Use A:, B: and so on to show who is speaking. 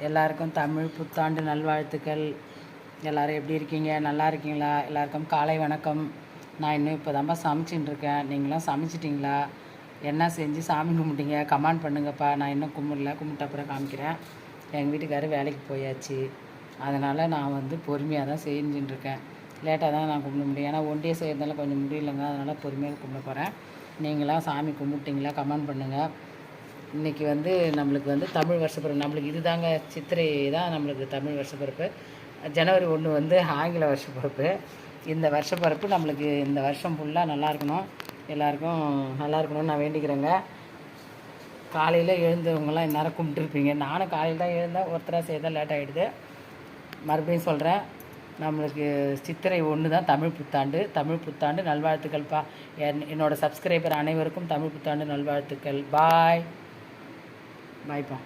A: எல்லாருக்கும் தமிழ் புத்தாண்டு நல்வாழ்த்துக்கள். எல்லோரும் எப்படி இருக்கீங்க? நல்லா இருக்கீங்களா? எல்லாருக்கும் காலை வணக்கம். நான் இன்னும் இப்போ தான்ப்பா சமைச்சின்னு இருக்கேன். நீங்களாம் சமைச்சிட்டிங்களா? என்ன செஞ்சு சாமி கும்பிட்டீங்க? கமெண்ட் பண்ணுங்கப்பா. நான் இன்னும் கும்பிடல, கும்பிட்ட அப்புறம் காமிக்கிறேன். எங்கள் வீட்டுக்காரர் வேலைக்கு போயாச்சு, அதனால் நான் வந்து பொறுமையாக தான் செஞ்சுட்டுருக்கேன். லேட்டாக தான் நான் கும்பிட முடியும், ஏன்னா ஒண்டியே செய்கிறதால கொஞ்சம் முடியலைங்க. அதனால் பொறுமையாக கும்பிட போகிறேன். நீங்களாம் சாமி கும்பிட்டிங்களா? கமெண்ட் பண்ணுங்கள். இன்றைக்கி வந்து நம்மளுக்கு வந்து தமிழ் வருஷப்பிறப்பு, நம்மளுக்கு இது தாங்க சித்திரை தான் நம்மளுக்கு தமிழ் வருஷப்பிறப்பு. ஜனவரி 1 வந்து ஆங்கில வருஷப்பிறப்பு. இந்த வருஷப்பிறப்பு நம்மளுக்கு இந்த வருஷம் ஃபுல்லாக நல்லா இருக்கணும், எல்லாருக்கும் நல்லா இருக்கணும்னு நான் வேண்டிக்கிறேங்க. காலையில் எழுந்தவங்களாம் இந்நேரம் கும்பிட்டுருப்பீங்க. நானும் காலையில் தான் எழுந்தேன், ஒருத்தராக செய்தால் லேட் ஆகிடுது. மறுபடியும் சொல்கிறேன், நம்மளுக்கு சித்திரை 1 தான் தமிழ் புத்தாண்டு. தமிழ் புத்தாண்டு நல்வாழ்த்துக்கள்ப்பா. என்னோடய சப்ஸ்கிரைபர் அனைவருக்கும் தமிழ் புத்தாண்டு நல்வாழ்த்துக்கள். பாய் பாய்ப்பா.